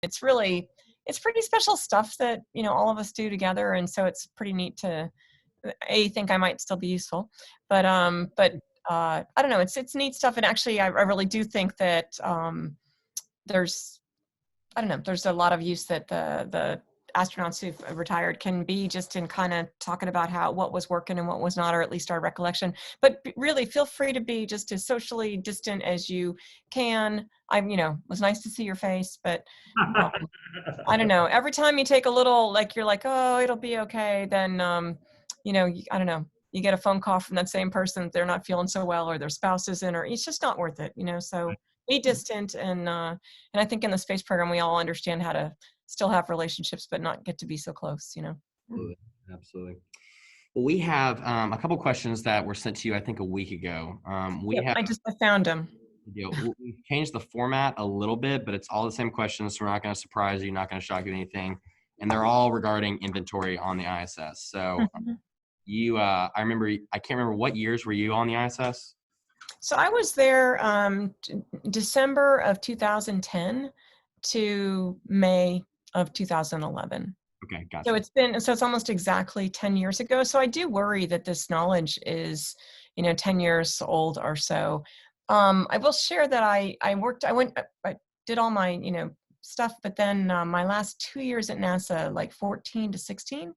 it's pretty special stuff that, all of us do together. And so it's pretty neat to, think I might still be useful, but I don't know, it's neat stuff. And actually, I really do think that there's a lot of use that the astronauts who've retired can be just in kind of talking about what was working and what was not, or at least our recollection. But really feel free to be just as socially distant as you can. It was nice to see your face, but I don't know, every time you take a little, you're like, oh, it'll be okay. Then, I don't know, you get a phone call from that same person, they're not feeling so well, or their spouse isn't, or it's just not worth it, so be distant. And I think in the space program, we all understand how to still have relationships, but not get to be so close, Absolutely. Well, we have a couple questions that were sent to you, I think, a week ago. I found them. We've changed the format a little bit, but it's all the same questions. So we're not going to surprise you, not going to shock you with anything. And they're all regarding inventory on the ISS. So I can't remember what years were you on the ISS? So I was there December of 2010 to May of 2011. Okay, gotcha. So it's almost exactly 10 years ago. So I do worry that this knowledge is, 10 years old or so. I will share that I did all my, stuff, but then my last 2 years at NASA, like 14 to 16,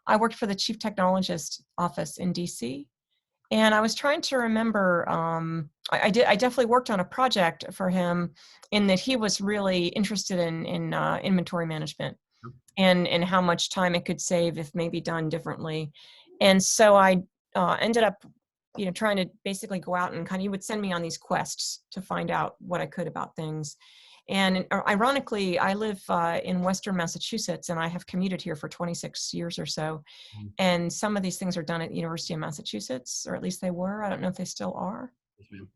I worked for the chief technologist office in DC. And I was trying to remember, I definitely worked on a project for him in that he was really interested in inventory management and how much time it could save if maybe done differently. And so I ended up, trying to basically go out and he would send me on these quests to find out what I could about things. And ironically, I live in Western Massachusetts, and I have commuted here for 26 years or so. And some of these things are done at University of Massachusetts, or at least they were. I don't know if they still are. Yes, ma'am.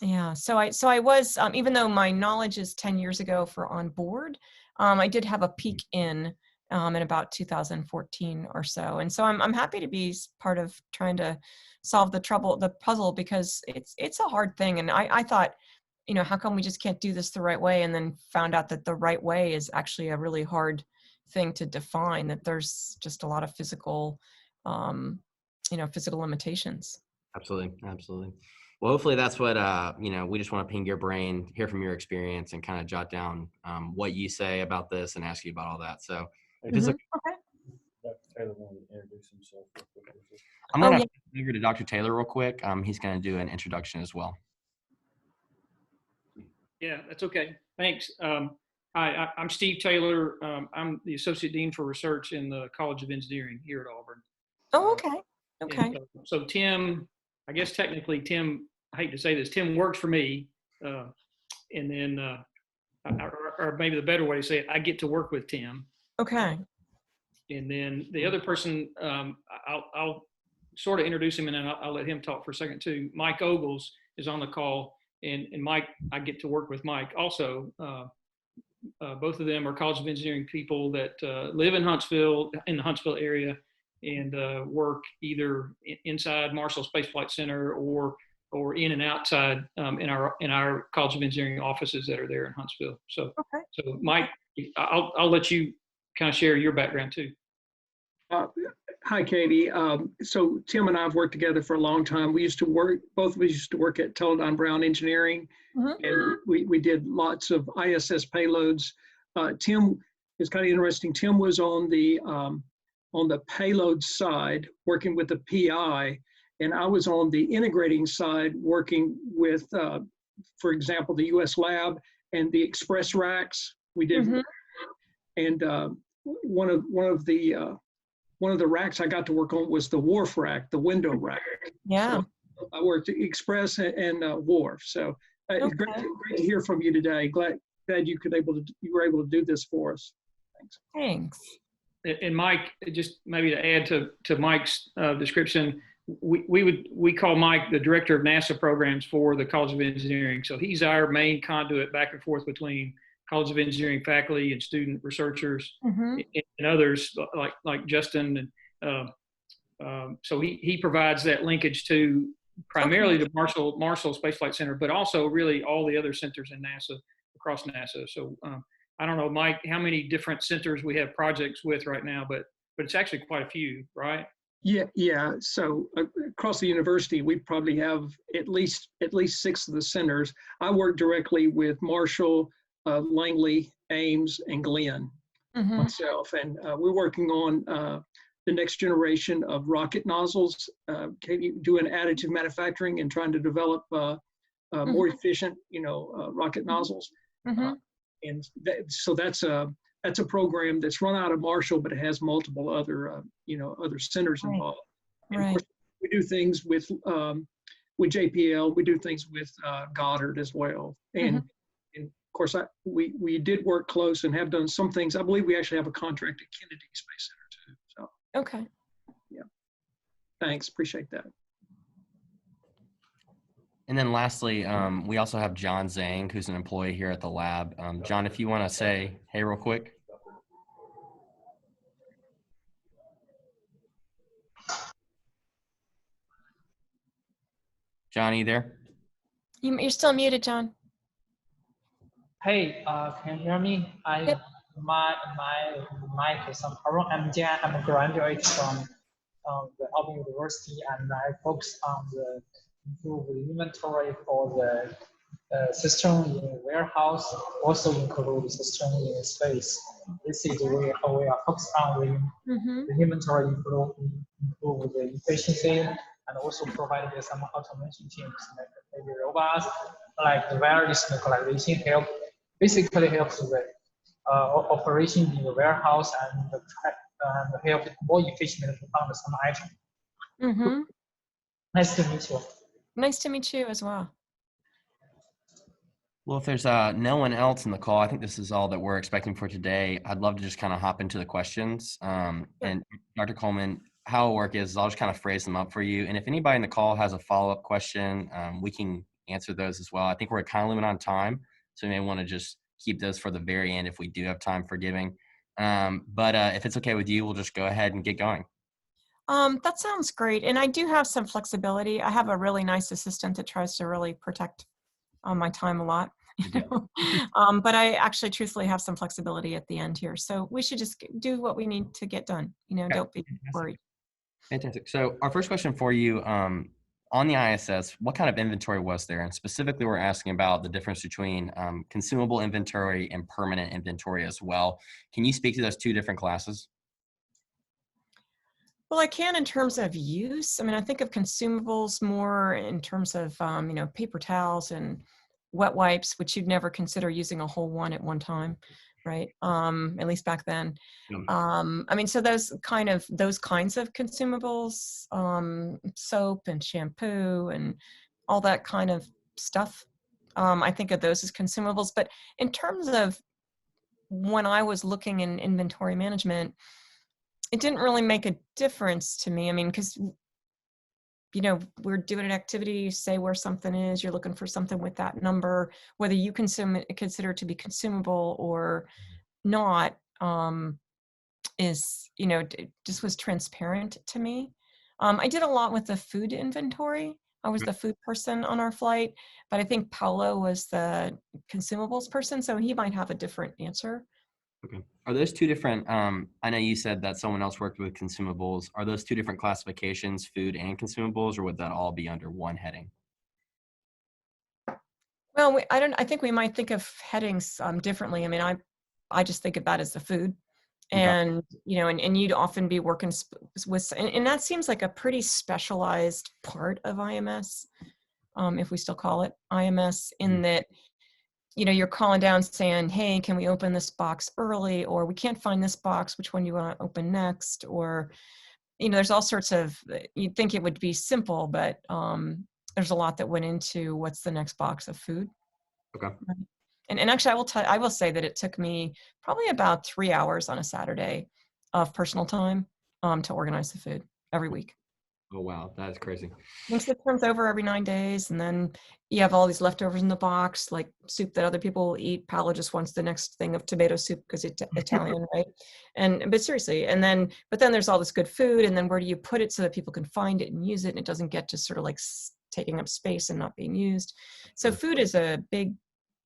Yeah. So I was, even though my knowledge is 10 years ago for on board, I did have a peek in about 2014 or so. And so I'm happy to be part of trying to solve the puzzle, because it's a hard thing. And I thought, how come we just can't do this the right way? And then found out that the right way is actually a really hard thing to define, that there's just a lot of physical limitations. Absolutely. Well, hopefully that's what, we just want to ping your brain, hear from your experience, and kind of jot down what you say about this and ask you about all that. So Okay. Dr. Taylor wanted to introduce himself. I'm going to hand it over to Dr. Taylor real quick. He's going to do an introduction as well. Yeah, that's okay. Thanks. Hi, I'm Steve Taylor. I'm the Associate Dean for Research in the College of Engineering here at Auburn. Oh, okay. Okay. So Tim, I guess technically Tim, I hate to say this, Tim works for me. And then, or maybe the better way to say it, I get to work with Tim. Okay. And then the other person, I'll sort of introduce him, and then I'll let him talk for a second too. Mike Ogles is on the call. And Mike, I get to work with Mike also. Both of them are College of Engineering people that live in Huntsville, in the Huntsville area, and work either inside Marshall Space Flight Center or in and outside in our College of Engineering offices that are there in Huntsville. So, okay. So Mike, I'll let you kind of share your background too. Hi, Cady. So Tim and I have worked together for a long time. Both of us used to work at Teledyne Brown Engineering, and we did lots of ISS payloads. Tim is kind of interesting. Tim was on the payload side, working with the PI, and I was on the integrating side, working with, for example, the US lab and the express racks. We did, and one of the racks I got to work on was the wharf rack, the window rack. Yeah. So I worked express and wharf. So it's great to hear from you today. Glad you were able to do this for us. Thanks. And Mike, just maybe to add to Mike's description, we call Mike the director of NASA programs for the College of Engineering. So he's our main conduit back and forth between College of Engineering faculty and student researchers and others like Justin. And so he provides that linkage to primarily the Marshall Space Flight Center, but also really all the other centers in NASA, across NASA. So I don't know, Mike, how many different centers we have projects with right now, but it's actually quite a few, right? Yeah. So across the university, we probably have at least 6 of the centers. I work directly with Marshall, Langley, Ames, and Glenn myself, and we're working on the next generation of rocket nozzles, doing additive manufacturing and trying to develop more efficient, rocket nozzles. And so that's a program that's run out of Marshall, but it has multiple other, other centers involved. And of course, we do things with JPL. We do things with Goddard as well. And of course, we did work close and have done some things. I believe we actually have a contract at Kennedy Space Center too. So Okay. yeah, thanks. Appreciate that. And then lastly, we also have John Zhang, who's an employee here at the lab. John, if you want to say hey real quick. John, are you there? You're still muted, John. Hey, can you hear me? My mic is some problem. I'm Jan. I'm a graduate from the Auburn University, and I focus on the improve the inventory for the system in warehouse, also include the system in space. This is where we are focused on the inventory improve the efficiency, and also provide some automation teams like maybe robots, like the various localization basically helps the operation in the warehouse and help more efficiently to find some items. Nice to meet you. Nice to meet you as well. Well, if there's no one else in the call, I think this is all that we're expecting for today. I'd love to just kind of hop into the questions. And Dr. Coleman, how it'll work is I'll just kind of phrase them up for you. And if anybody in the call has a follow-up question, we can answer those as well. I think we're kind of limited on time, so we may want to just keep those for the very end if we do have time for giving. But if it's okay with you, we'll just go ahead and get going. That sounds great. And I do have some flexibility. I have a really nice assistant that tries to really protect my time a lot. But I actually truthfully have some flexibility at the end here. So we should just do what we need to get done. Don't be worried. Fantastic. So our first question for you, on the ISS, what kind of inventory was there? And specifically, we're asking about the difference between consumable inventory and permanent inventory as well. Can you speak to those two different classes? Well, I can in terms of use. I mean, I think of consumables more in terms of, paper towels and wet wipes, which you'd never consider using a whole one at one time, right? At least back then. I mean, so those kinds of consumables, soap and shampoo and all that kind of stuff. I think of those as consumables. But in terms of when I was looking in inventory management, it didn't really make a difference to me. I mean, because, we're doing an activity, you say where something is, you're looking for something with that number, whether you consider it to be consumable or not, just was transparent to me. I did a lot with the food inventory. I was the food person on our flight, but I think Paolo was the consumables person, so he might have a different answer. Okay. Are those two different, I know you said that someone else worked with consumables. Are those two different classifications, food and consumables, or would that all be under one heading? Well, I think we might think of headings differently. I mean, I just think of that as the food. And, and you'd often be working with, and that seems like a pretty specialized part of IMS, if we still call it IMS, in that, you're calling down saying, hey, can we open this box early? Or we can't find this box, which one do you want to open next? Or, there's all sorts of, you'd think it would be simple, but there's a lot that went into what's the next box of food. Okay. And actually, I will say that it took me probably about 3 hours on a Saturday of personal time to organize the food every week. Oh, wow. That is crazy. Things that turns over every 9 days. And then you have all these leftovers in the box, like soup that other people will eat. Paolo just wants the next thing of tomato soup because it's Italian, right? But seriously, but then there's all this good food. And then where do you put it so that people can find it and use it? And it doesn't get just sort of like taking up space and not being used. So food is a big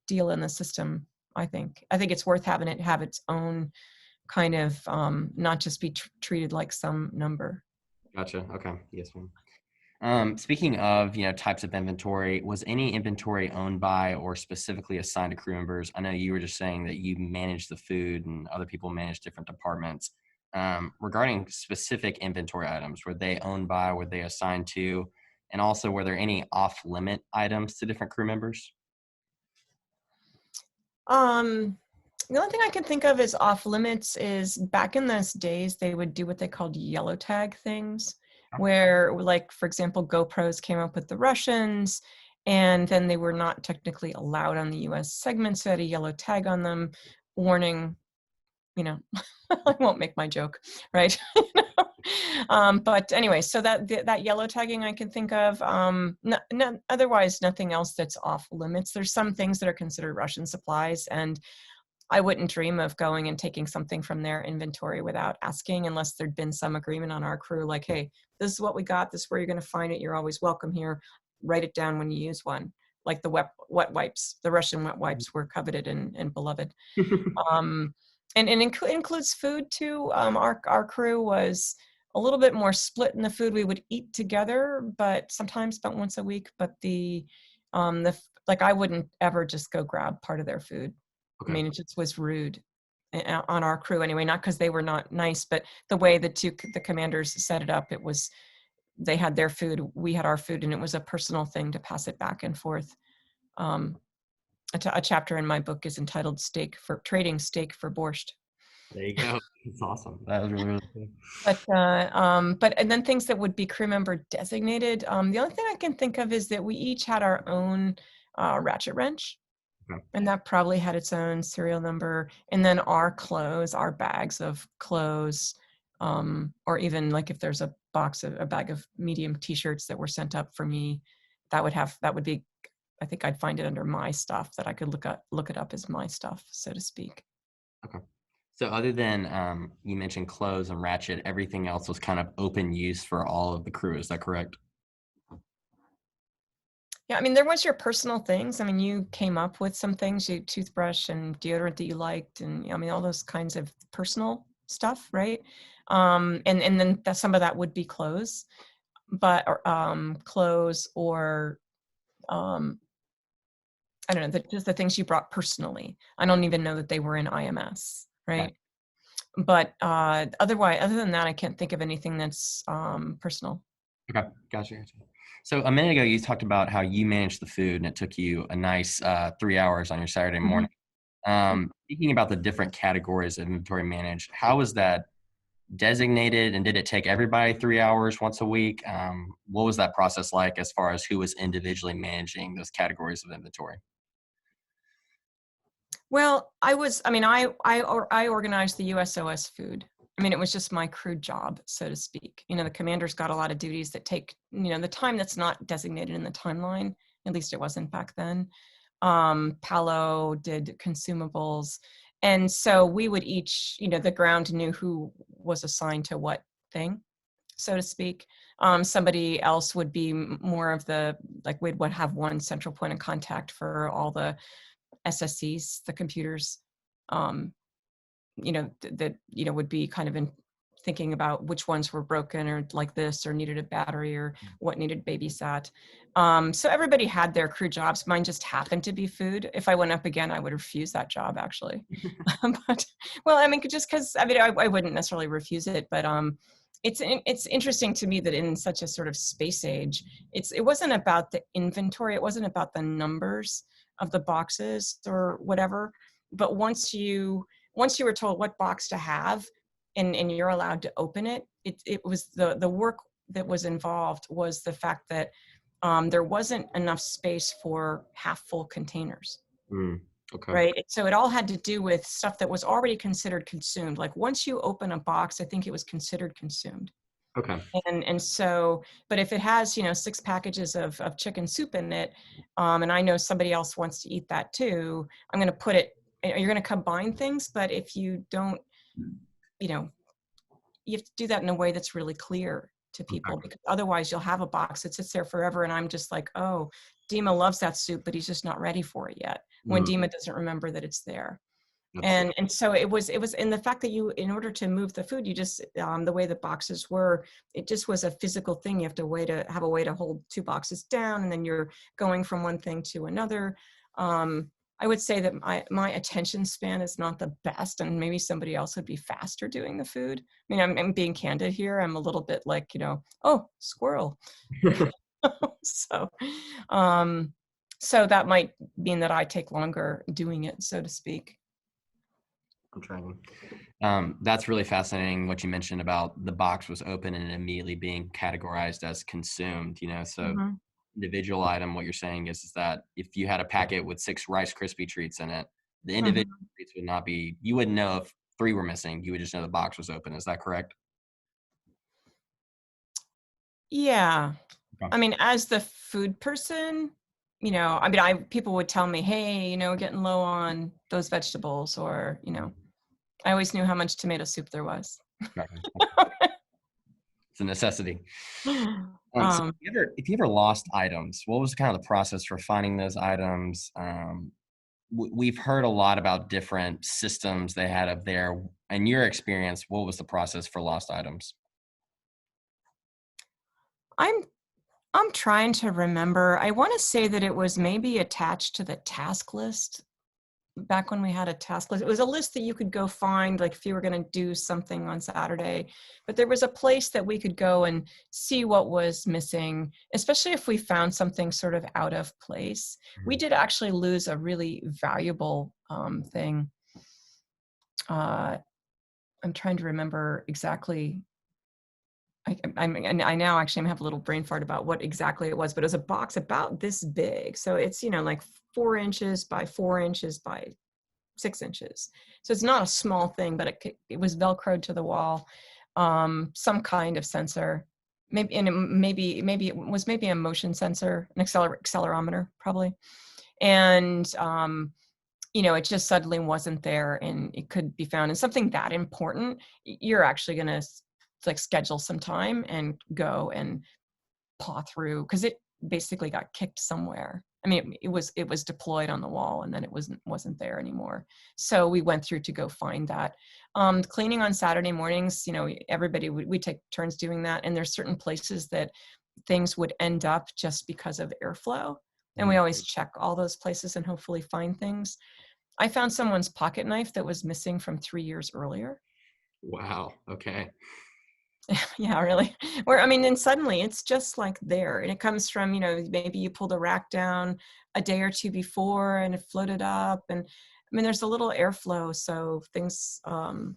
deal in the system I think it's worth having it have its own kind of, not just be treated like some number. Gotcha. Okay. Yes, ma'am. Speaking of, types of inventory, was any inventory owned by or specifically assigned to crew members? I know you were just saying that you manage the food and other people manage different departments. Regarding specific inventory items, were they owned by, were they assigned to, and also were there any off-limit items to different crew members? The only thing I can think of is off limits is back in those days, they would do what they called yellow tag things, where, like, for example, GoPros came up with the Russians, and then they were not technically allowed on the US segments, so had a yellow tag on them, warning, I won't make my joke, right? But anyway, so that yellow tagging I can think of. Otherwise, nothing else that's off limits. There's some things that are considered Russian supplies, and I wouldn't dream of going and taking something from their inventory without asking, unless there'd been some agreement on our crew, like, hey, this is what we got, this is where you're going to find it, you're always welcome here, write it down when you use one. Like the wet wipes, the Russian wet wipes were coveted and beloved. And it includes food too. Our crew was a little bit more split in the food. We would eat together, but sometimes about once a week. But I wouldn't ever just go grab part of their food. Okay. I mean, it just was rude on our crew anyway. Not because they were not nice, but the way the commanders set it up, they had their food, we had our food, and it was a personal thing to pass it back and forth. A chapter in my book is entitled Trading Steak for Borscht. There you go. That's awesome. That was really, really cool. But and then things that would be crew member designated. The only thing I can think of is that we each had our own ratchet wrench. Okay. And that probably had its own serial number. And then our clothes, our bags of clothes, or even like if there's a bag of medium t-shirts that were sent up for me, that would be, I think I'd find it under my stuff, that I could look it up as my stuff, so to speak. Okay. So other than, you mentioned clothes and ratchet, everything else was kind of open use for all of the crew. Is that correct? Yeah, I mean, there was your personal things. I mean, you came up with some things, you toothbrush and deodorant that you liked, and I mean, all those kinds of personal stuff, right? And then some of that would be clothes, but clothes or I don't know, just the things you brought personally. I don't even know that they were in IMS, right? But otherwise, other than that, I can't think of anything that's personal. Okay, gotcha. So a minute ago, you talked about how you managed the food and it took you a nice 3 hours on your Saturday morning. Speaking about the different categories of inventory managed, how was that designated, and did it take everybody 3 hours once a week? What was that process like as far as who was individually managing those categories of inventory? Well, I organized the USOS food. I mean, it was just my crew job, so to speak. The commanders got a lot of duties that take, the time that's not designated in the timeline. At least it wasn't back then. Palo did consumables. And so we would each, the ground knew who was assigned to what thing, so to speak. Somebody else would be more of we'd have one central point of contact for all the SSCs, the computers, would be kind of in thinking about which ones were broken or like this or needed a battery or what needed babysat. So everybody had their crew jobs. Mine just happened to be food. If I went up again, I would refuse that job actually. But, well, I mean, just because, I wouldn't necessarily refuse it, but it's interesting to me that in such a sort of space age, it wasn't about the inventory. It wasn't about the numbers of the boxes or whatever. But once you were told what box to have and you're allowed to open it, it was the work that was involved was the fact that there wasn't enough space for half full containers. Okay. Right. So it all had to do with stuff that was already considered consumed. Like once you open a box, I think it was considered consumed. Okay. And so, but if it has, 6 packages of chicken soup in it, and I know somebody else wants to eat that too, I'm going to put it, you're going to combine things, but if you don't, you have to do that in a way that's really clear to people, because otherwise you'll have a box that sits there forever. And I'm just like, oh, Dima loves that soup, but he's just not ready for it yet. when Dima doesn't remember that it's there. That's And so it was in the fact that you, in order to move the food, you just, the way the boxes were, it just was a physical thing. You have to have a way to hold 2 boxes down, and then you're going from one thing to another. I would say that my attention span is not the best, and maybe somebody else would be faster doing the food. I mean, I'm being candid here. I'm a little bit like, oh, squirrel. So, so that might mean that I take longer doing it, so to speak. I'm trying. That's really fascinating what you mentioned about the box was open and immediately being categorized as consumed, so individual item, what you're saying is that if you had a packet with 6 Rice Krispie treats in it, the individual treats would not be, you wouldn't know if 3 were missing, you would just know the box was open. Is that correct? Yeah. Okay. I mean, as the food person, I mean, people would tell me, hey, we're getting low on those vegetables, or, I always knew how much tomato soup there was. It's a necessity. So if you ever lost items, what was kind of the process for finding those items? We've heard a lot about different systems they had up there. In your experience, what was the process for lost items? I'm trying to remember. I want to say that it was maybe attached to the task list. Back when we had a task list, it was a list that you could go find, like if you were going to do something on Saturday, but there was a place that we could go and see what was missing, especially if we found something sort of out of place. We did actually lose a really valuable thing. I'm trying to remember exactly. I now actually have a little brain fart about what exactly it was, but it was a box about this big. So it's, like 4 inches by 4 inches by 6 inches. So it's not a small thing, but it was Velcroed to the wall. Some kind of sensor, maybe it was a motion sensor, an accelerometer probably. And, it just suddenly wasn't there, and it could be found. And something that important, you're actually going to schedule some time and go and paw through, because it basically got kicked somewhere. I mean, it was deployed on the wall, and then it wasn't there anymore. So we went through to go find that. Cleaning on Saturday mornings, everybody we take turns doing that, and there's certain places that things would end up just because of airflow, and we always check all those places and hopefully find things. I found someone's pocket knife that was missing from 3 years earlier. Wow. Okay. Yeah, really. And suddenly it's just like there, and it comes from, maybe you pulled a rack down a day or 2 before and it floated up, and there's a little airflow, so things are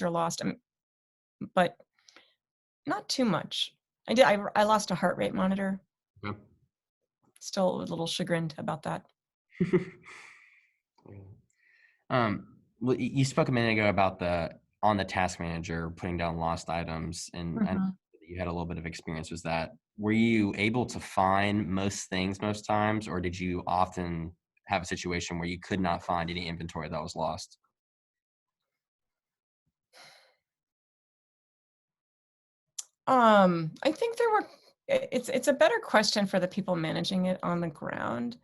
lost, but not too much. I lost a heart rate monitor. Okay. Still a little chagrined about that. Well, you spoke a minute ago about on the task manager putting down lost items, and you had a little bit of experience with that. Were you able to find most things most times, or did you often have a situation where you could not find any inventory that was lost? I think it's a better question for the people managing it on the ground.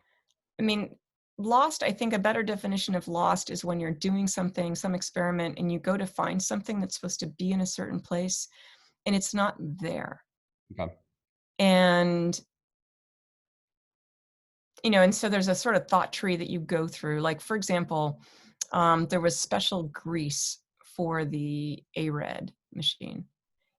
Lost, I think a better definition of lost is when you're doing something, some experiment, and you go to find something that's supposed to be in a certain place, and it's not there. Okay. And, and so there's a sort of thought tree that you go through. Like, for example, there was special grease for the ARED machine,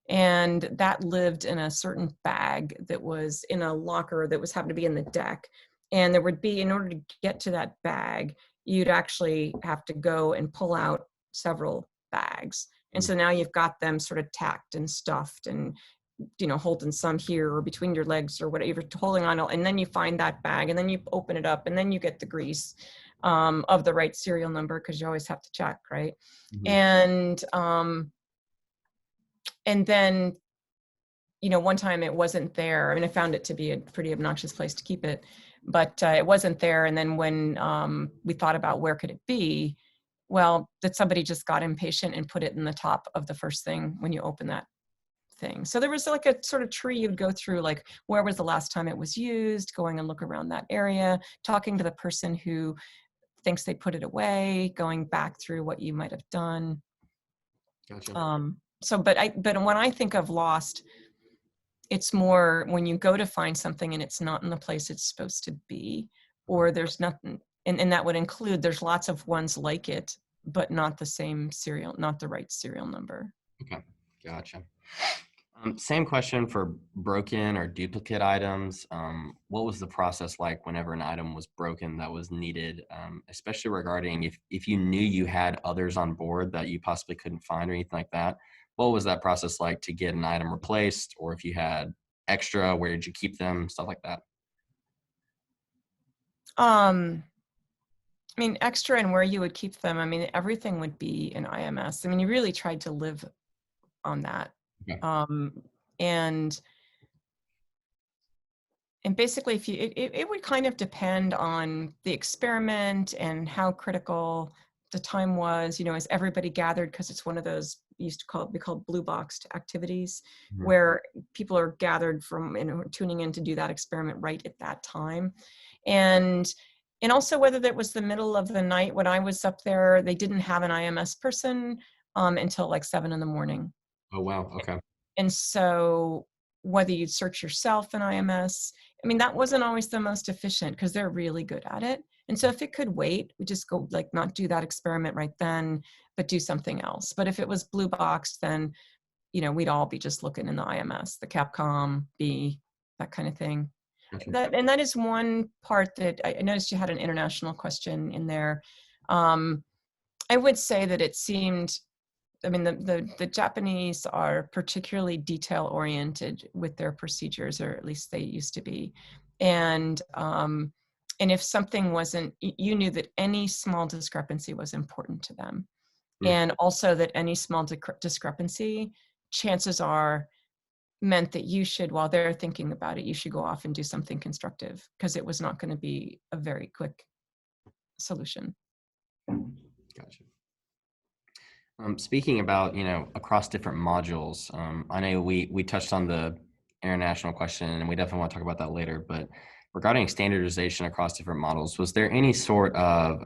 and that lived in a certain bag that was in a locker that happened to be in the deck. And there would be, in order to get to that bag, you'd actually have to go and pull out several bags. And so now you've got them sort of tacked and stuffed and, holding some here or between your legs or whatever, holding on. And then you find that bag, and then you open it up, and then you get the grease of the right serial number, because you always have to check, right? And then, one time it wasn't there. I found it to be a pretty obnoxious place to keep it, but it wasn't there. And then when we thought about where could it be, well, that somebody just got impatient and put it in the top of the first thing when you open that thing. So there was like a sort of tree you'd go through, like where was the last time it was used, going and look around that area, talking to the person who thinks they put it away, going back through what you might have done. Gotcha. But when I think of lost, it's more when you go to find something and it's not in the place it's supposed to be, or there's nothing, and that would include there's lots of ones like it, but not the same serial, not the right serial number. Okay, gotcha. Same question for broken or duplicate items. What was the process like whenever an item was broken that was needed, especially regarding if you knew you had others on board that you possibly couldn't find or anything like that? What was that process like to get an item replaced, or if you had extra, where did you keep them, stuff like that? I mean, extra and where you would keep them. I mean, everything would be in IMS. I mean, you really tried to live on that. Yeah. And basically, if you, it would kind of depend on the experiment and how critical the time was. You know, as everybody gathered, because it's one of those used to be called blue boxed activities, Mhm. where people are gathered from and tuning in to do that experiment right at that time, and also whether that was the middle of the night. When I was up there, they didn't have an IMS person until like 7 in the morning. Oh, wow. Okay. And so whether you'd search yourself in IMS, I mean, that wasn't always the most efficient because they're really good at it. And so if it could wait, we just go like not do that experiment right then, but do something else. But if it was blue boxed, then, you know, we'd all be just looking in the IMS, the Capcom B, that kind of thing. Gotcha. That is one part that I noticed you had an international question in there. I would say that it seemed, I mean, the Japanese are particularly detail oriented with their procedures, or at least they used to be. And if something wasn't, you knew that any small discrepancy was important to them. Mm. And also that any small discrepancy, chances are, meant that you should, while they're thinking about it, you should go off and do something constructive, because it was not going to be a very quick solution. Gotcha. Speaking about, you know, across different modules, I know we touched on the international question, and we definitely want to talk about that later, but regarding standardization across different models, was there any sort of,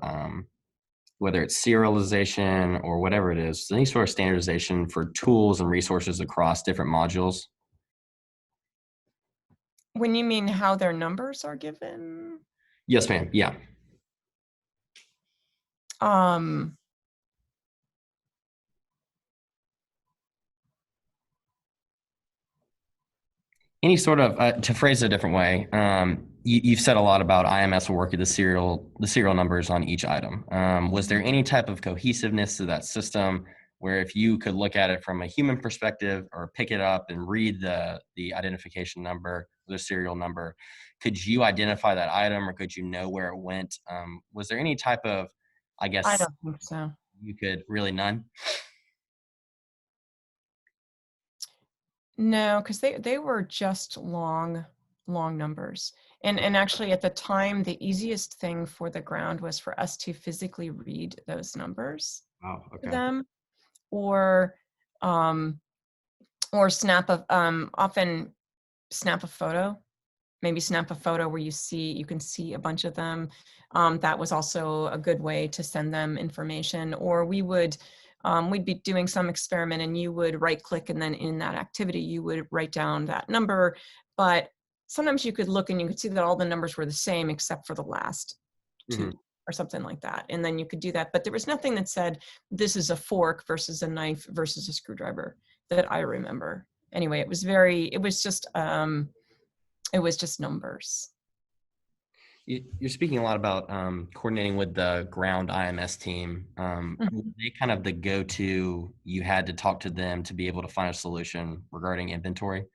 whether it's serialization or whatever it is, any sort of standardization for tools and resources across different modules? When you mean how their numbers are given? Yes, ma'am. Yeah. Any sort of, to phrase it a different way, you've said a lot about IMS will work at the serial numbers on each item. Was there any type of cohesiveness to that system where if you could look at it from a human perspective or pick it up and read the identification number, the serial number, could you identify that item, or could you know where it went? Was there any type of, I I guess, don't think so. you could really none? No, because they were just long numbers. And actually at the time, the easiest thing for the ground was for us to physically read those numbers Oh, to okay. them, or often snap a photo. Maybe snap a photo where you can see a bunch of them. That was also a good way to send them information. Or we'd be doing some experiment and you would right click, and then in that activity, you would write down that number. But sometimes you could look and you could see that all the numbers were the same except for the last two. Mhm. Or something like that. And then you could do that. But there was nothing that said, this is a fork versus a knife versus a screwdriver, that I remember. Anyway, it was just numbers. You're speaking a lot about coordinating with the ground IMS team. Were they kind of the go-to, you had to talk to them to be able to find a solution regarding inventory?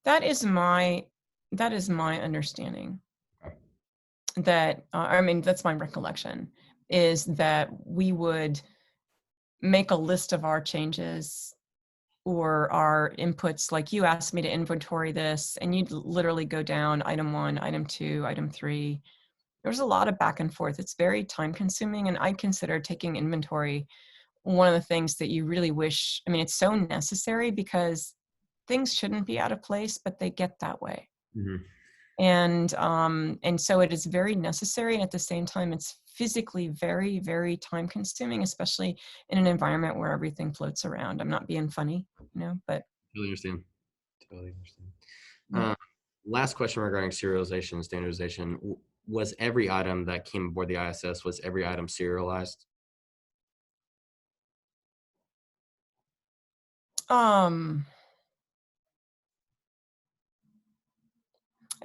That is my understanding. That I mean, that's my recollection, is that we would make a list of our changes or our inputs. Like, you asked me to inventory this, and you'd literally go down item 1, item 2, item 3, There's a lot of back and forth. It's very time consuming, and I consider taking inventory one of the things that you really wish, I mean, it's so necessary because things shouldn't be out of place, but they get that way. Mhm. And so it is very necessary, and at the same time it's physically very, very time consuming, especially in an environment where everything floats around. I'm not being funny, but Totally understand. Totally understand. yeah. Last question regarding serialization and standardization. Was every item that came aboard the ISS, was every item serialized? I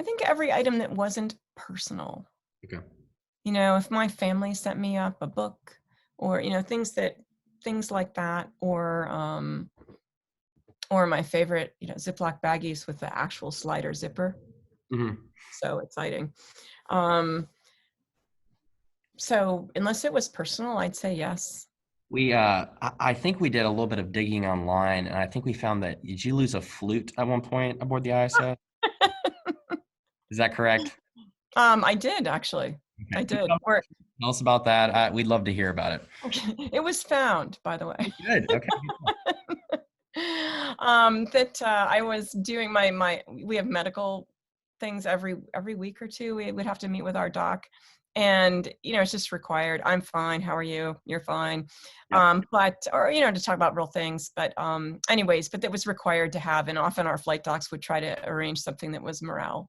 think every item that wasn't personal. Okay. If my family sent me up a book, or things like that, or my favorite, Ziploc baggies with the actual slider zipper. Mm-hmm. So exciting. So unless it was personal, I'd say yes. I think we did a little bit of digging online, and I think we found that, did you lose a flute at one point aboard the ISS? Is that correct? I did actually. Okay. I did. Tell us about that. We'd love to hear about it. It was found, by the way. Good. Okay. That I was doing we have medical things every week or two. We would have to meet with our doc, and it's just required. I'm fine. How are you? You're fine. Yep. To talk about real things. But anyways, but that was required to have, and often our flight docs would try to arrange something that was morale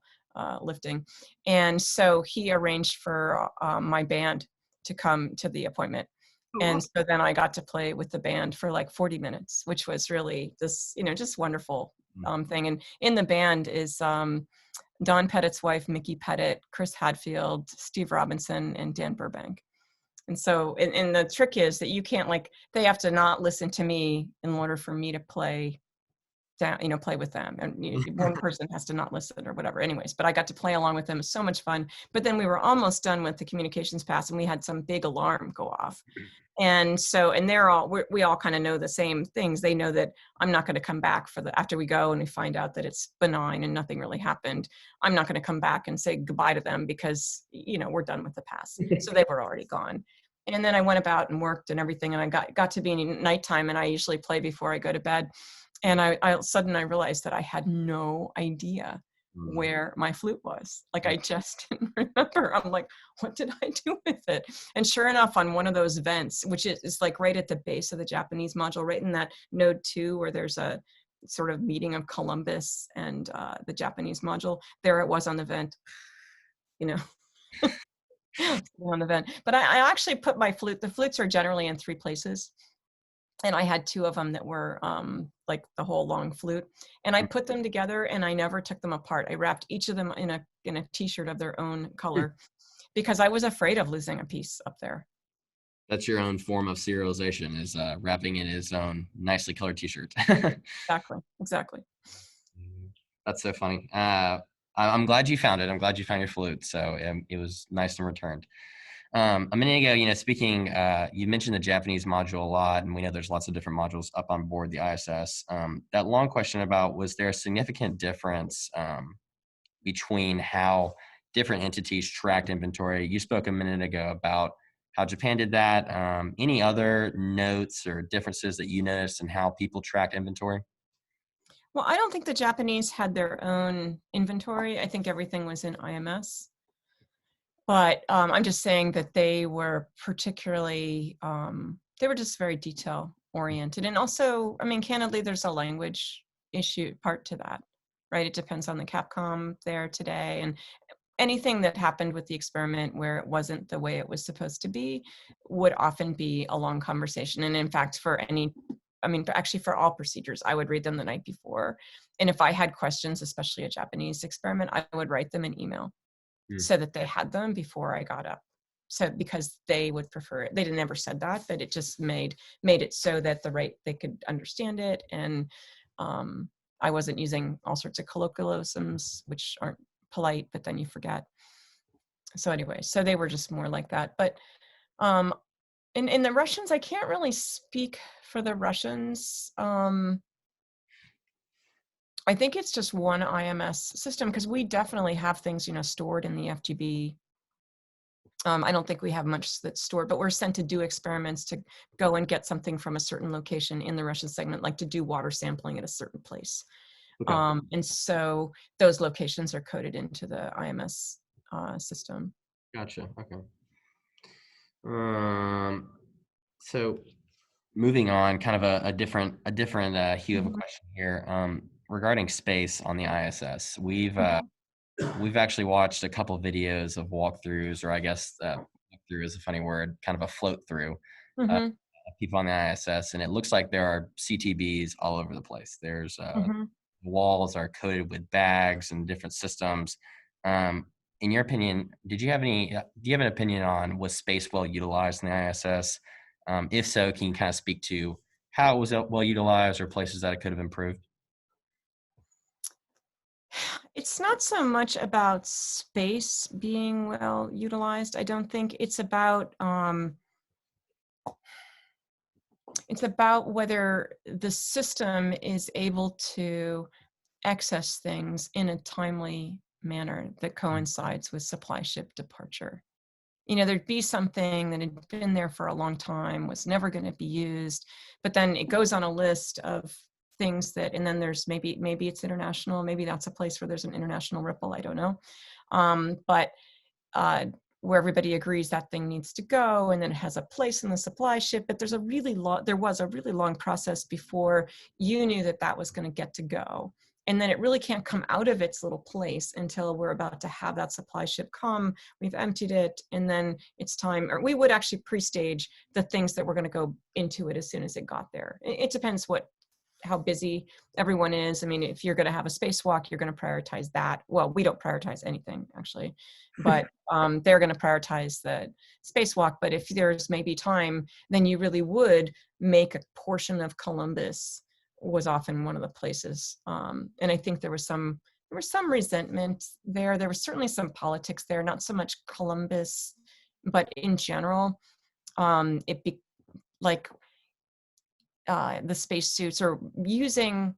lifting, and so he arranged for my band to come to the appointment. And so then I got to play with the band for like 40 minutes, which was really this, just wonderful thing. And in the band is Don Pettit's wife, Mickey Pettit, Chris Hadfield, Steve Robinson, and Dan Burbank. And so, and the trick is that you can't they have to not listen to me in order for me to play down, play with them. And one person has to not listen or whatever. Anyways, but I got to play along with them. It was so much fun. But then we were almost done with the communications pass, and we had some big alarm go off. And so, and we all kind of know the same things. They know that I'm not going to come back after we go and we find out that it's benign and nothing really happened. I'm not going to come back and say goodbye to them because, we're done with the pass. So they were already gone. And then I went about and worked and everything. And I got to be in nighttime, and I usually play before I go to bed. And I realized that I had no idea where my flute was. I just didn't remember. I'm like, what did I do with it? And sure enough, on one of those vents, which is right at the base of the Japanese module, right in that node 2 where there's a sort of meeting of Columbus and the Japanese module, there it was on the vent, on the vent. But I actually put my flute, the flutes are generally in 3 places. And I had 2 of them that were the whole long flute, and I put them together, and I never took them apart. I wrapped each of them in a t-shirt of their own color because I was afraid of losing a piece up there. That's your own form of serialization, is wrapping in his own nicely colored t-shirt. Exactly. That's so funny. I'm glad you found it. I'm glad you found your flute. So it was nice and returned. A minute ago, speaking, you mentioned the Japanese module a lot, and we know there's lots of different modules up on board the ISS. That long question about, was there a significant difference between how different entities tracked inventory? You spoke a minute ago about how Japan did that. Any other notes or differences that you noticed in how people tracked inventory? Well, I don't think the Japanese had their own inventory. I think everything was in IMS. But I'm just saying that they were particularly, they were just very detail oriented. And also, candidly, there's a language issue part to that, right? It depends on the Capcom there today. And anything that happened with the experiment where it wasn't the way it was supposed to be would often be a long conversation. And in fact, actually for all procedures, I would read them the night before. And if I had questions, especially a Japanese experiment, I would write them in email. So that they had them before I got up. So because they would prefer it. They never said that, but it just made it so that they could understand it. And I wasn't using all sorts of colloquialisms, which aren't polite, but then you forget. So anyway, so they were just more like that. But in the Russians, I can't really speak for the Russians. I think it's just one IMS system, because we definitely have things, stored in the FGB I don't think we have much that's stored, but we're sent to do experiments to go and get something from a certain location in the Russian segment, like to do water sampling at a certain place. Okay. And so those locations are coded into the IMS system. Gotcha. Okay. So moving on, kind of a different hue of a question here. Regarding space on the ISS, we've actually watched a couple videos of walkthroughs, or I guess walkthrough is a funny word, kind of a float through of people on the ISS, and it looks like there are CTBs all over the place. There's walls are coated with bags and different systems. In your opinion, do you have an opinion on, was space well utilized in the ISS? If so, can you kind of speak to how it was well utilized or places that it could have improved? It's not so much about space being well utilized. I don't think it's about whether the system is able to access things in a timely manner that coincides with supply ship departure. There'd be something that had been there for a long time, was never going to be used, but then it goes on a list of things that, and then there's maybe it's international, maybe that's a place where there's an international ripple, I don't know. But where everybody agrees that thing needs to go, and then it has a place in the supply ship, but there was a really long process before you knew that was going to get to go. And then it really can't come out of its little place until we're about to have that supply ship come. We've emptied it, and then it's time, or we would actually pre-stage the things that were going to go into it as soon as it got there. It depends how busy everyone is. I mean, if you're going to have a spacewalk, you're going to prioritize that. Well, we don't prioritize anything, actually, but they're going to prioritize the spacewalk. But if there's maybe time, then you really would make a portion of Columbus was often one of the places. And I think there was some resentment there. There was certainly some politics there, not so much Columbus, but in general, the spacesuits or using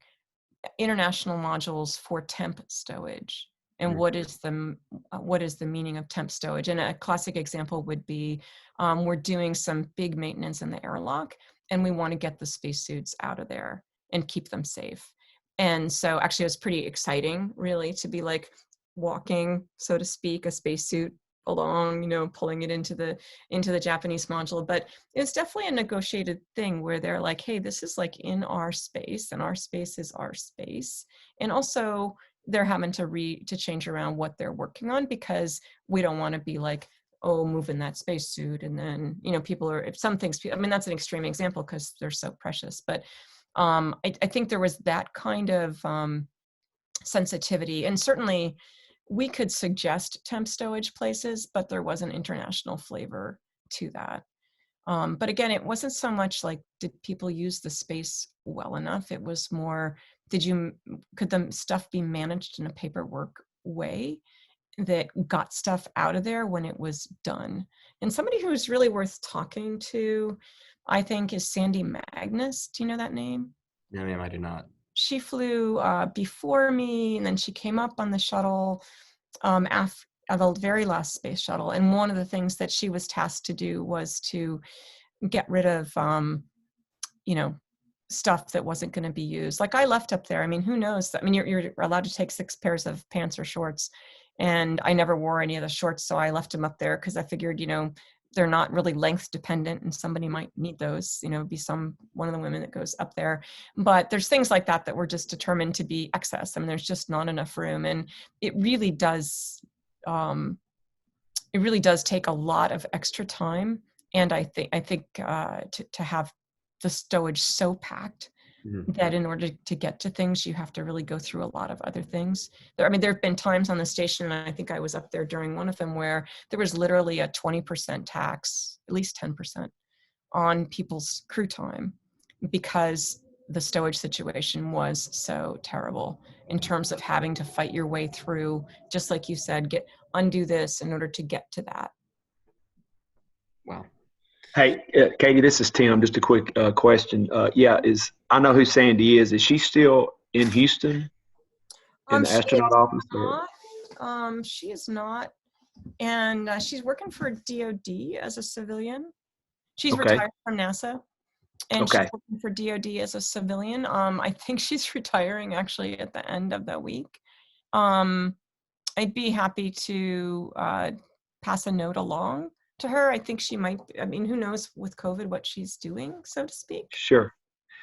international modules for temp stowage. And what is the meaning of temp stowage? And a classic example would be we're doing some big maintenance in the airlock, and we want to get the spacesuits out of there and keep them safe. And so actually it was pretty exciting, really, to be like walking, so to speak, a spacesuit along, pulling it into the Japanese module. But it's definitely a negotiated thing where they're like, hey, this is like in our space, and our space is our space. And also they're having to change around what they're working on, because we don't want to be like, oh, moving that spacesuit. And then, people are, if some things, I mean, that's an extreme example because they're so precious. But I think there was that kind of sensitivity. And certainly we could suggest temp stowage places, but there was an international flavor to that. But again, it wasn't so much like, did people use the space well enough? It was more, could the stuff be managed in a paperwork way that got stuff out of there when it was done? And somebody who's really worth talking to, I think, is Sandy Magnus. Do you know that name? No, ma'am, I do not. She flew before me, and then she came up on the shuttle after the very last space shuttle. And one of the things that she was tasked to do was to get rid of, stuff that wasn't going to be used. Like I left up there. I mean, who knows? I mean, you're allowed to take 6 pairs of pants or shorts, and I never wore any of the shorts, so I left them up there because I figured, they're not really length dependent, and somebody might need those, be one of the women that goes up there. But there's things like that were just determined to be excess. I mean, there's just not enough room. And it really does take a lot of extra time. And I think to have the stowage so packed that in order to get to things, you have to really go through a lot of other things. There have been times on the station, and I think I was up there during one of them, where there was literally a 20% tax, at least 10%, on people's crew time, because the stowage situation was so terrible in terms of having to fight your way through, just like you said, undo this in order to get to that. Wow. Hey, Cady, this is Tim. Just a quick question. I know who Sandy is. Is she still in Houston in the astronaut office? She is not. and she's working for DoD as a civilian. She's Okay. retired from NASA, and she's Okay. working for DoD as a civilian. I think she's retiring actually at the end of the week. I'd be happy to pass a note along to her. I think she might, I mean, who knows with COVID what she's doing, so to speak. Sure.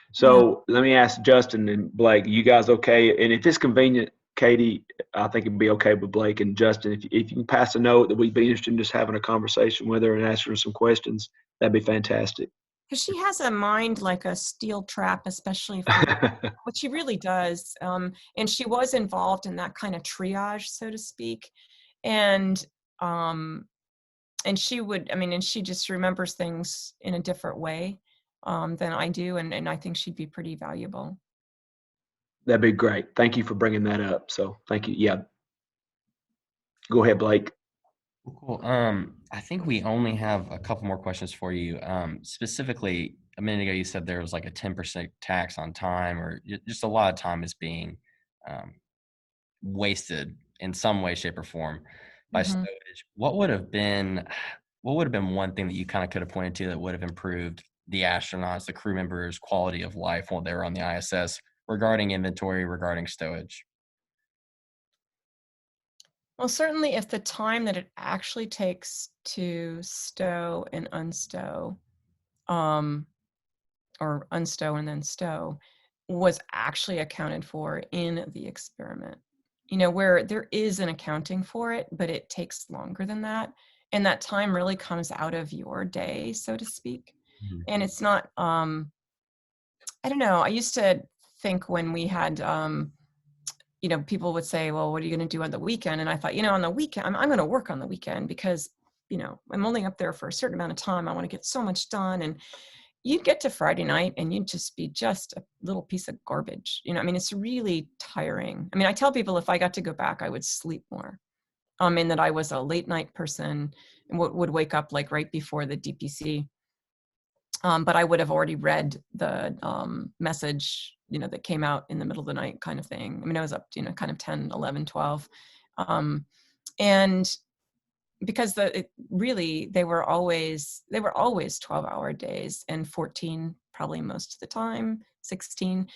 Yeah. So let me ask Justin and Blake, you guys okay? And if it's convenient, Cady, I think it'd be okay with Blake and Justin. If you can pass a note that we'd be interested in just having a conversation with her and answering her some questions, that'd be fantastic. Because she has a mind like a steel trap, especially for what she really does. And she was involved in that kind of triage, so to speak. And she would, I mean, and she just remembers things in a different way than I do. And I think she'd be pretty valuable. That'd be great. Thank you for bringing that up. So thank you. Yeah. Go ahead, Blake. Cool. I think we only have a couple more questions for you. Specifically, a minute ago, you said there was like a 10% tax on time, or just a lot of time is being wasted in some way, shape, or form by stowage. What would have been one thing that you kind of could have pointed to that would have improved the astronauts, the crew members' quality of life while they were on the ISS regarding inventory, regarding stowage? Well, certainly if the time that it actually takes to stow and unstow, or unstow and then stow, was actually accounted for in the experiment. You know, where there is an accounting for it, but it takes longer than that. And that time really comes out of your day, so to speak. Mhm. And it's not, I don't know, I used to think when we had, you know, people would say, well, what are you going to do on the weekend? And I thought, you know, on the weekend, I'm going to work on the weekend because, you know, I'm only up there for a certain amount of time. I want to get so much done. And you'd get to Friday night and you'd just be just a little piece of garbage. You know, I mean, it's really tiring. I mean, I tell people if I got to go back, I would sleep more. In that I was a late night person and would wake up like right before the DPC. But I would have already read the message, you know, that came out in the middle of the night kind of thing. I mean, I was up, you know, kind of 10, 11, 12. And because they were always 12-hour days and 14 probably most of the time, 16.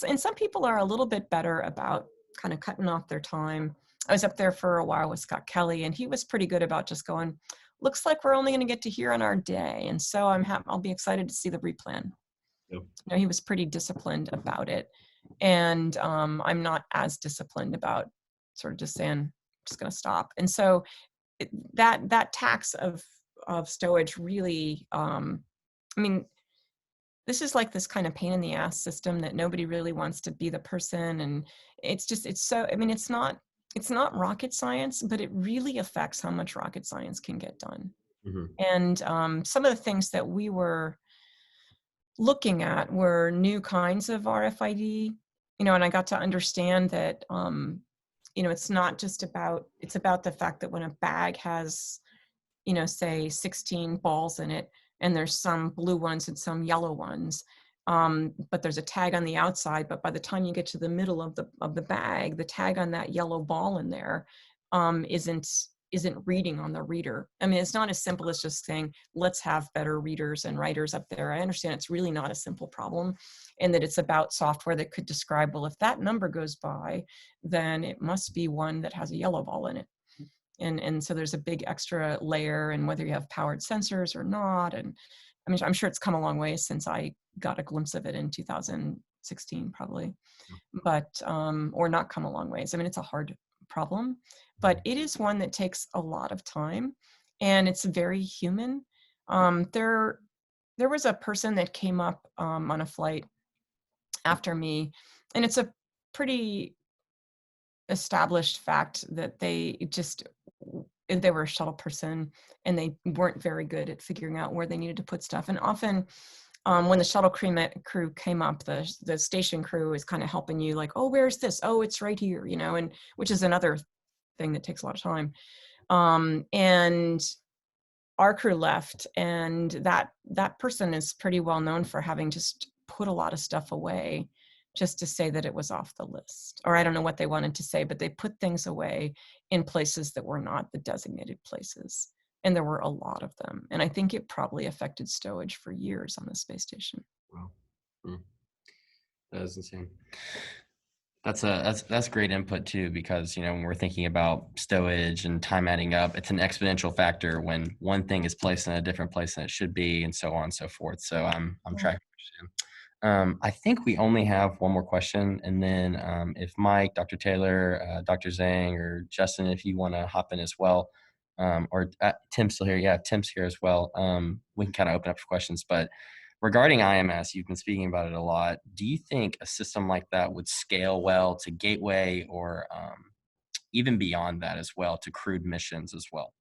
And some people are a little bit better about kind of cutting off their time. I was up there for a while with Scott Kelly, and he was pretty good about just going, looks like we're only going to get to here on our day. And so I'll be excited to see the replan. Yep. You know, he was pretty disciplined about it. And I'm not as disciplined about sort of just saying, I'm just going to stop. And so that tax of stowage really, I mean, this is like this kind of pain in the ass system that nobody really wants to be the person. And it's so, I mean, it's not rocket science, but it really affects how much rocket science can get done. Mhm. And some of the things that we were looking at were new kinds of RFID, you know, and I got to understand that, you know, it's not just about, it's about the fact that when a bag has, you know, say 16 balls in it, and there's some blue ones and some yellow ones, but there's a tag on the outside, but by the time you get to the middle of the bag, the tag on that yellow ball in there isn't reading on the reader. I mean, it's not as simple as just saying, let's have better readers and writers up there. I understand it's really not a simple problem, and that it's about software that could describe, well, if that number goes by, then it must be one that has a yellow ball in it. And so there's a big extra layer, and whether you have powered sensors or not. And I mean, I'm sure it's come a long way since I got a glimpse of it in 2016, probably, but, or not come a long ways. I mean, it's a hard problem, but it is one that takes a lot of time, and it's very human. There was a person that came up on a flight after me, and it's a pretty established fact that they were a shuttle person and they weren't very good at figuring out where they needed to put stuff. And often when the shuttle crew came up, the station crew is kind of helping you, like, oh, where's this? Oh, it's right here, you know, and which is another thing that takes a lot of time. And our crew left, and that person is pretty well known for having just put a lot of stuff away just to say that it was off the list. Or I don't know what they wanted to say, but they put things away in places that were not the designated places. And there were a lot of them. And I think it probably affected stowage for years on the space station. Wow. That is insane. That's great input too, because when we're thinking about stowage and time adding up, it's an exponential factor when one thing is placed in a different place than it should be, and so on and so forth. So I'm tracking. I think we only have one more question, and then if Mike, Dr. Taylor, Dr. Zhang, or Justin, if you want to hop in as well, or Tim's still here. Yeah, Tim's here as well. We can kind of open up for questions, but regarding IMS, you've been speaking about it a lot. Do you think a system like that would scale well to Gateway, or even beyond that as well, to crewed missions as well?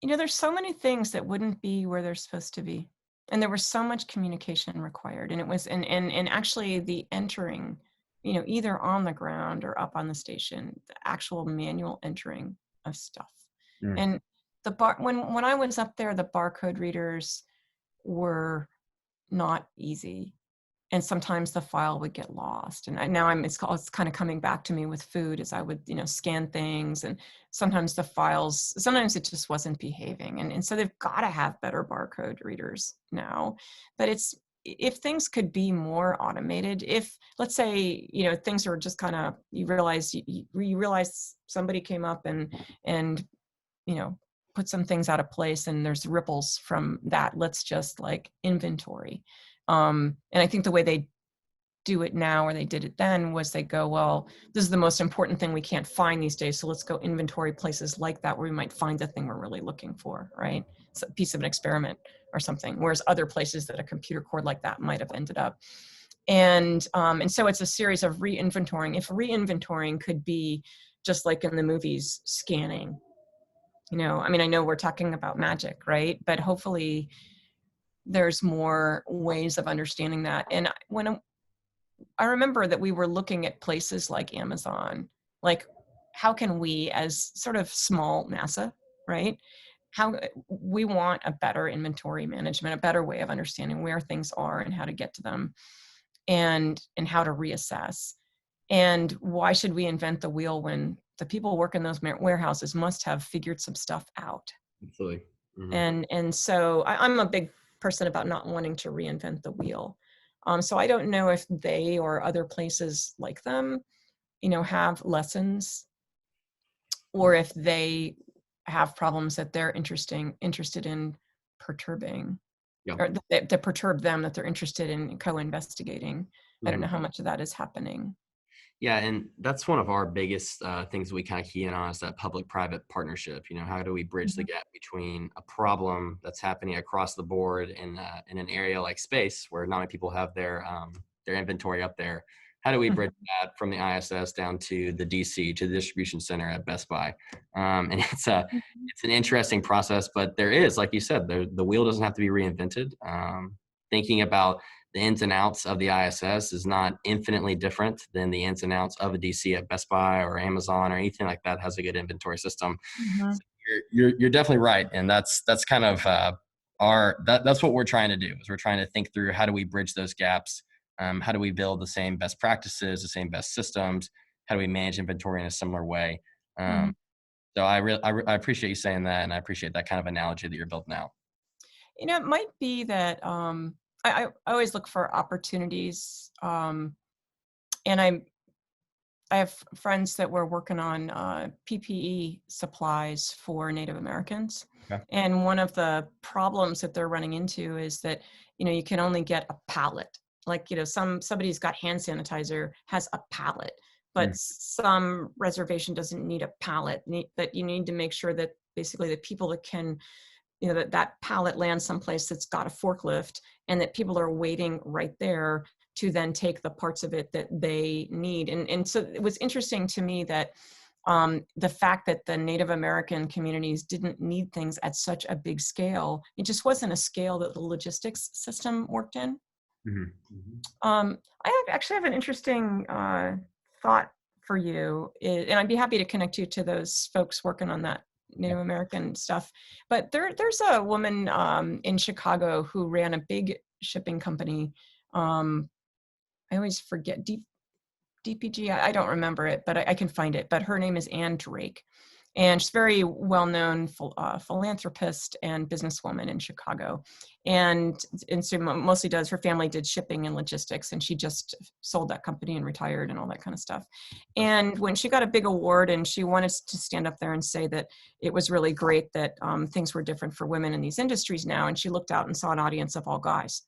There's so many things that wouldn't be where they're supposed to be. And there was so much communication required. And it was, and actually the entering, either on the ground or up on the station, the actual manual entering of stuff. And when I was up there, the barcode readers were not easy. And sometimes the file would get lost. And it's kind of coming back to me with food, as I would, scan things. And sometimes sometimes it just wasn't behaving. And so they've got to have better barcode readers now. But if things could be more automated, if, let's say, things are just kind of, you realize somebody came up and put some things out of place, and there's ripples from that. Let's just inventory. And I think the way they do it now, or they did it then, was they go, well, this is the most important thing we can't find these days, so let's go inventory places like that where we might find the thing we're really looking for, right? It's a piece of an experiment or something, whereas other places that a computer cord like that might have ended up. And so it's a series of re-inventorying. If re-inventorying could be just like in the movies, scanning, I know we're talking about magic, right? But hopefully there's more ways of understanding that. And when I remember that we were looking at places like Amazon, how can we, as sort of small NASA, right? How we want a better inventory management, a better way of understanding where things are and how to get to them, and how to reassess. And why should we invent the wheel when the people working those warehouses must have figured some stuff out? Absolutely. And so I'm a big person about not wanting to reinvent the wheel. So I don't know if they or other places like them, have lessons, or if they have problems that they're interested in perturbing, or that perturb them, that they're interested in co-investigating. I don't know how much of that is happening. Yeah, and that's one of our biggest things we kind of key in on, is that public-private partnership. How do we bridge the gap between a problem that's happening across the board in an area like space, where not many people have their inventory up there? How do we bridge that from the ISS down to the DC, to the distribution center at Best Buy? And it's an interesting process, but there is, like you said, the wheel doesn't have to be reinvented. Thinking about the ins and outs of the ISS is not infinitely different than the ins and outs of a DC at Best Buy or Amazon or anything like that has a good inventory system. So you're definitely right, and that's kind of that's what we're trying to do. Is we're trying to think through, how do we bridge those gaps? How do we build the same best practices, the same best systems? How do we manage inventory in a similar way? So I appreciate you saying that, and I appreciate that kind of analogy that you're building out. It might be that I always look for opportunities, and I have friends that were working on PPE supplies for Native Americans. Okay. And one of the problems that they're running into is that, you can only get a pallet. Somebody's got hand sanitizer, has a pallet, but some reservation doesn't need a pallet. That you need to make sure that basically the people that can, that pallet lands someplace that's got a forklift, and that people are waiting right there to then take the parts of it that they need. And so it was interesting to me that the fact that the Native American communities didn't need things at such a big scale, it just wasn't a scale that the logistics system worked in. I actually have an interesting thought for you, and I'd be happy to connect you to those folks working on that Native American stuff. But there's a woman in Chicago who ran a big shipping company. I always forget, DPG, I don't remember it, but I can find it. But her name is Anne Drake. And she's very well-known philanthropist and businesswoman in Chicago. And so mostly her family did shipping and logistics, and she just sold that company and retired and all that kind of stuff. And when she got a big award and she wanted to stand up there and say that it was really great that things were different for women in these industries now, and she looked out and saw an audience of all guys.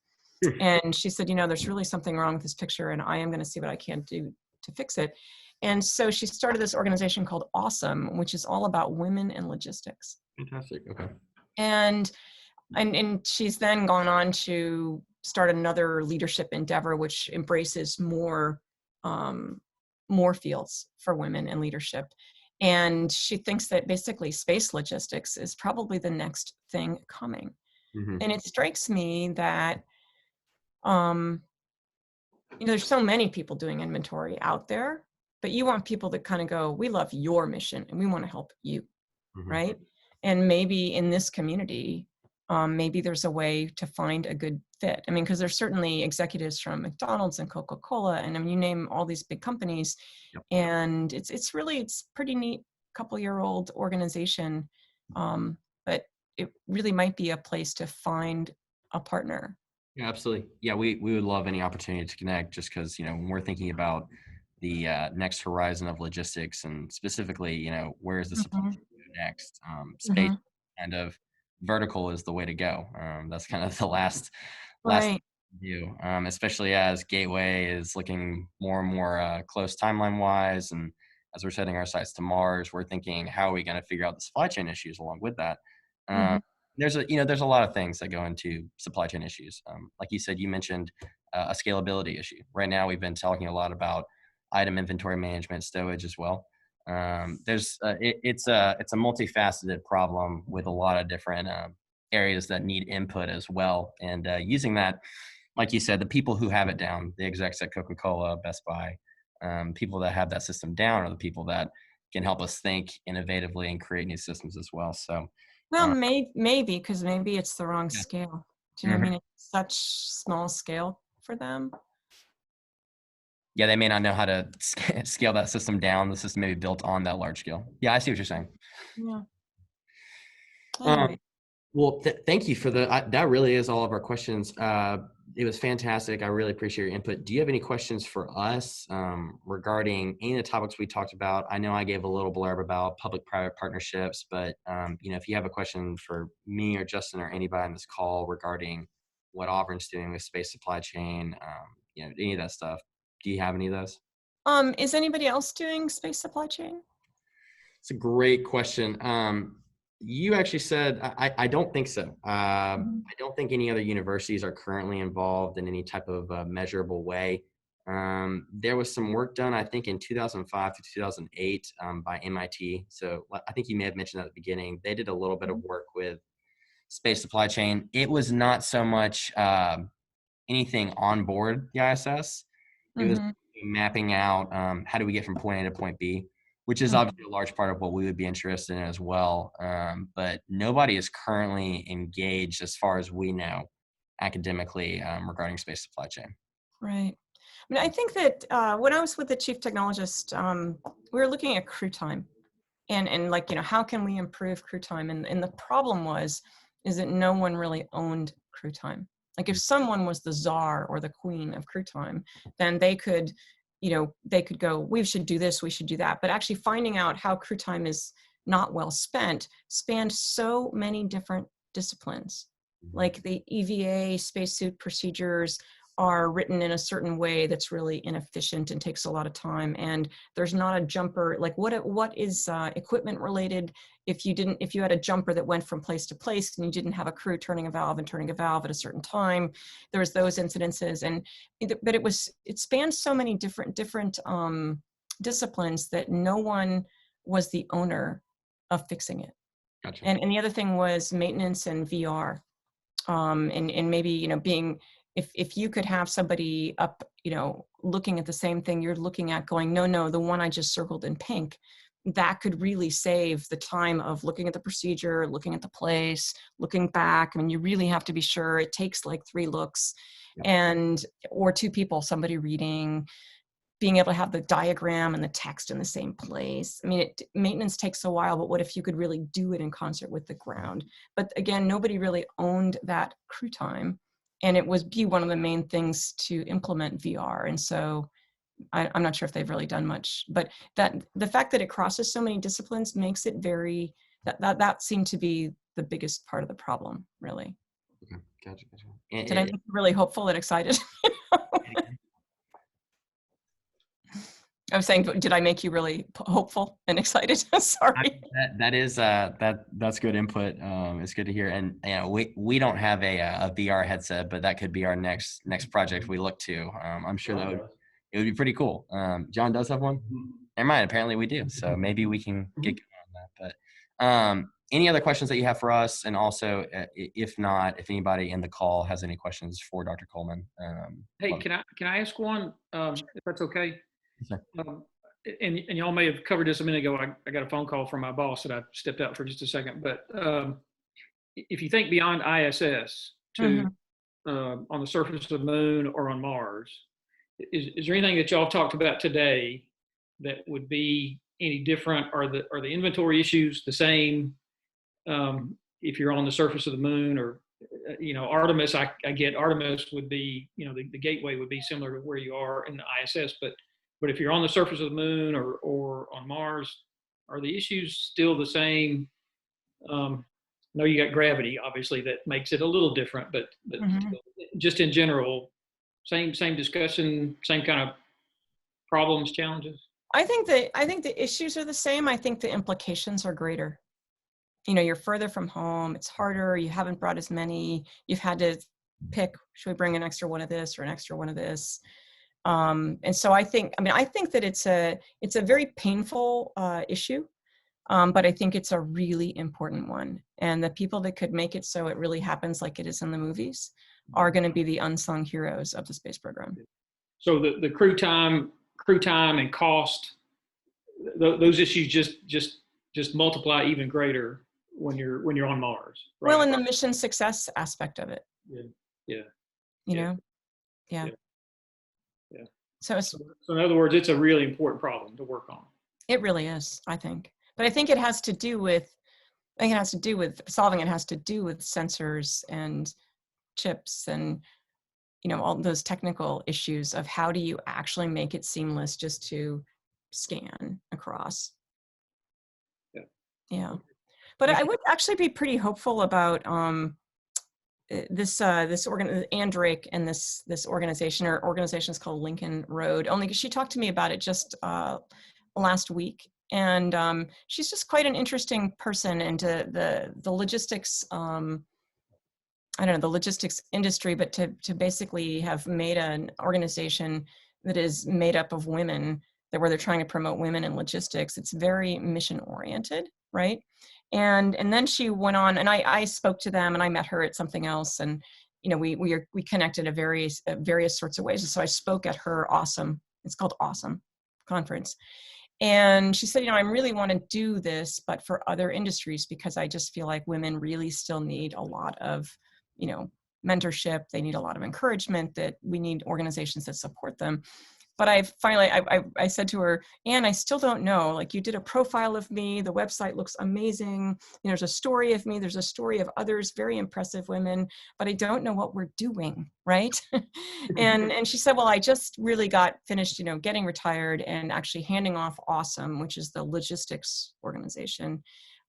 And she said, there's really something wrong with this picture, and I am going to see what I can do to fix it. And so she started this organization called Awesome, which is all about women and logistics. Fantastic. Okay. And she's then gone on to start another leadership endeavor, which embraces more fields for women in leadership. And she thinks that basically space logistics is probably the next thing coming. Mm-hmm. And it strikes me that there's so many people doing inventory out there, but you want people that kind of go, we love your mission and we want to help you, right? And maybe in this community, maybe there's a way to find a good fit. I mean, because there's certainly executives from McDonald's and Coca-Cola, and I mean, you name all these big companies, and it's pretty neat, couple-year-old organization, but it really might be a place to find a partner. Yeah, absolutely. Yeah, we would love any opportunity to connect, just because, when we're thinking about the next horizon of logistics, and specifically, where is the supply chain next? Space kind of vertical is the way to go. That's kind of the last view, especially as Gateway is looking more and more close timeline wise, and as we're setting our sights to Mars, we're thinking, how are we going to figure out the supply chain issues along with that? There's a lot of things that go into supply chain issues. Like you said, you mentioned a scalability issue. Right now, we've been talking a lot about item inventory management, stowage as well. It's a multifaceted problem with a lot of different areas that need input as well. And using that, like you said, the people who have it down, the execs at Coca-Cola, Best Buy, people that have that system down are the people that can help us think innovatively and create new systems as well. So. Well, maybe because maybe it's the wrong scale. Do you know what I mean? It's such small scale for them. Yeah, they may not know how to scale that system down. The system may be built on that large scale. Yeah, I see what you're saying. Yeah. Anyway. Well, thank you for that really is all of our questions. It was fantastic. I really appreciate your input. Do you have any questions for us regarding any of the topics we talked about? I know I gave a little blurb about public-private partnerships, but if you have a question for me or Justin or anybody on this call regarding what Auburn's doing with space supply chain, any of that stuff, do you have any of those? Is anybody else doing space supply chain? It's a great question. You actually said, I don't think so. I don't think any other universities are currently involved in any type of measurable way. There was some work done, I think, in 2005 to 2008 by MIT. So I think you may have mentioned that at the beginning. They did a little bit of work with space supply chain. It was not so much anything on board the ISS. It was mapping out how do we get from point A to point B, which is obviously a large part of what we would be interested in as well. But nobody is currently engaged, as far as we know, academically regarding space supply chain. Right. I mean, I think that when I was with the chief technologist, we were looking at crew time and how can we improve crew time? And the problem is that no one really owned crew time. Like if someone was the czar or the queen of crew time, then they could go, we should do this, we should do that. But actually finding out how crew time is not well spent spanned so many different disciplines. Like the EVA spacesuit procedures are written in a certain way that's really inefficient and takes a lot of time. And there's not a jumper, like what is equipment related if you had a jumper that went from place to place and you didn't have a crew turning a valve at a certain time. There was those incidences, but it spans so many different disciplines that no one was the owner of fixing it. Gotcha. And the other thing was maintenance and VR, and maybe being. If you could have somebody up, looking at the same thing you're looking at going, no, the one I just circled in pink, that could really save the time of looking at the procedure, looking at the place, looking back. I mean, you really have to be sure. It takes like 3 looks and, or 2 people, somebody reading, being able to have the diagram and the text in the same place. I mean, maintenance takes a while, but what if you could really do it in concert with the ground? But again, nobody really owned that crew time, and it was one of the main things to implement VR. And so I'm not sure if they've really done much, but that the fact that it crosses so many disciplines makes it very, that seemed to be the biggest part of the problem, really. Okay, gotcha. Did I make you really hopeful and excited? I was saying, did I make you really hopeful and excited? Sorry. That's good input. It's good to hear. And we don't have a VR headset, but that could be our next project we look to. I'm sure it would be pretty cool. John does have one. Never mind. Apparently we do. So maybe we can get going on that. But any other questions that you have for us? And also, if not, if anybody in the call has any questions for Dr. Coleman. Hey, can I ask one? If that's okay. Sure. And y'all may have covered this a minute ago. I got a phone call from my boss that I stepped out for just a second. But if you think beyond ISS to on the surface of the moon or on Mars, is there anything that y'all talked about today that would be any different? Are the inventory issues the same if you're on the surface of the moon? Or Artemis, I get Artemis would be, the gateway would be similar to where you are in the ISS, but if you're on the surface of the moon or on Mars, are the issues still the same? I know you got gravity, obviously, that makes it a little different, but just in general, same discussion, same kind of problems, challenges. I think the issues are the same. I think the implications are greater. You're further from home. It's harder. You haven't brought as many. You've had to pick, should we bring an extra one of this or an extra one of this? And so I think that it's a very painful issue, but I think it's a really important one. And the people that could make it so it really happens like it is in the movies are going to be the unsung heroes of the space program. So the crew time and cost, those issues just multiply even greater when you're on Mars. Right? Well, and the mission success aspect of it. Yeah. So in other words, it's a really important problem to work on. It really is, I think. But I think it has to do with solving it has to do with sensors and chips and, all those technical issues of how do you actually make it seamless just to scan across. Yeah. But I would actually be pretty hopeful about this Andrake and this organization is called Lincoln Road, only because she talked to me about it just last week, and she's just quite an interesting person into the logistics the logistics industry, but to basically have made an organization that is made up of women, where they're trying to promote women in logistics. It's very mission oriented, right? And then she went on, and I spoke to them, and I met her at something else, and we connected in various sorts of ways. And so I spoke at her it's called Awesome conference, and she said, I really want to do this, but for other industries, because I just feel like women really still need a lot of mentorship. They need a lot of encouragement. That we need organizations that support them. But I said to her, Anne, I still don't know, you did a profile of me. The website looks amazing. There's a story of me. There's a story of others, very impressive women, but I don't know what we're doing, right? and she said, well, I just really got finished, getting retired and actually handing off Awesome, which is the logistics organization,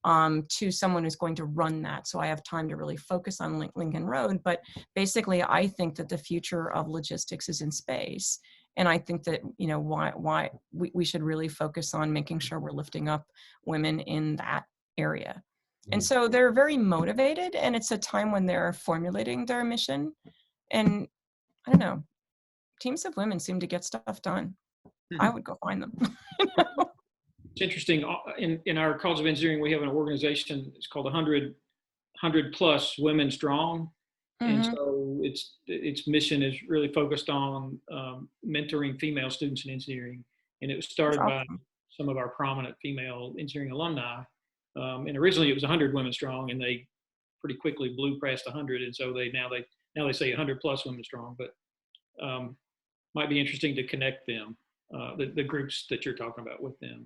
to someone who's going to run that. So I have time to really focus on Lincoln Road. But basically, I think that the future of logistics is in space. And I think that, why we should really focus on making sure we're lifting up women in that area. And so they're very motivated, and it's a time when they're formulating their mission. And I don't know, teams of women seem to get stuff done. I would go find them. It's interesting. In our College of Engineering, we have an organization. It's called 100 plus Women Strong. And so its mission is really focused on mentoring female students in engineering. And it was started by some of our prominent female engineering alumni. And originally it was 100 women strong, and they pretty quickly blew past 100, and so now they say 100 plus women strong. But might be interesting to connect them, the groups that you're talking about with them.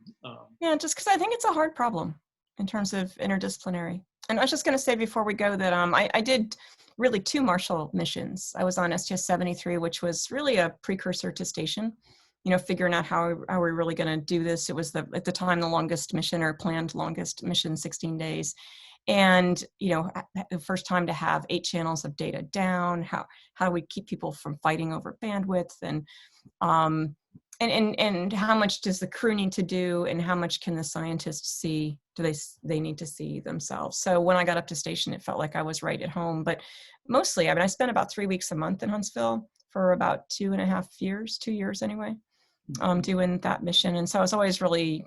Yeah, just because I think it's a hard problem in terms of interdisciplinary. And I was just going to say before we go that I did really 2 Marshall missions. I was on STS-73, which was really a precursor to station, figuring out how we're really going to do this. It was at the time, the longest mission, or planned longest mission, 16 days. And, the first time to have 8 channels of data down, how do we keep people from fighting over bandwidth, and how much does the crew need to do, and how much can the scientists see, do they need to see themselves? So when I got up to station, it felt like I was right at home. But mostly, I spent about 3 weeks a month in Huntsville for about 2.5 years, 2 years anyway, doing that mission. And so I was always really,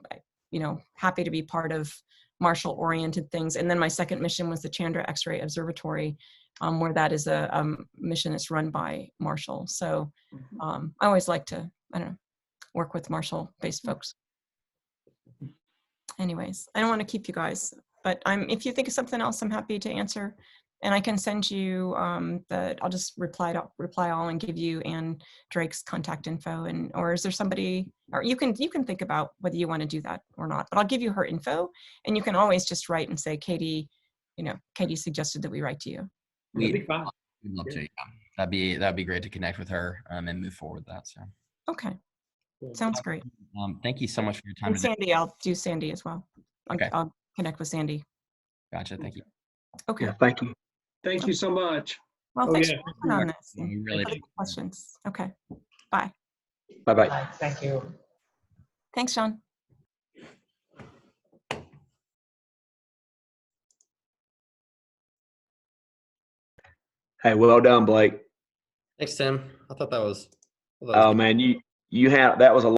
happy to be part of Marshall-oriented things. And then my second mission was the Chandra X-ray Observatory, where that is a mission that's run by Marshall. So I always like to, work with Marshall-based folks. Anyways, I don't want to keep you guys, but if you think of something else, I'm happy to answer. And I can send you I'll just reply all and give you and Drake's contact info, or is there somebody, or you can think about whether you want to do that or not, but I'll give you her info, and you can always just write and say, Cady, Cady suggested that we write to you. That'd be fine. We'd love to. Yeah. That'd be great to connect with her and move forward with that. So. Okay. Sounds great. Thank you so much for your time. And Sandy, I'll do Sandy as well. Okay. I'll connect with Sandy. Gotcha. Thank you. Okay. Yeah, thank you. Thank you so much. Well, thanks for working on this. We really do. Questions. Okay. Bye. Bye-bye. Thank you. Thanks, John. Hey, well done, Blake. Thanks, Tim. I thought that was. Oh man, that was a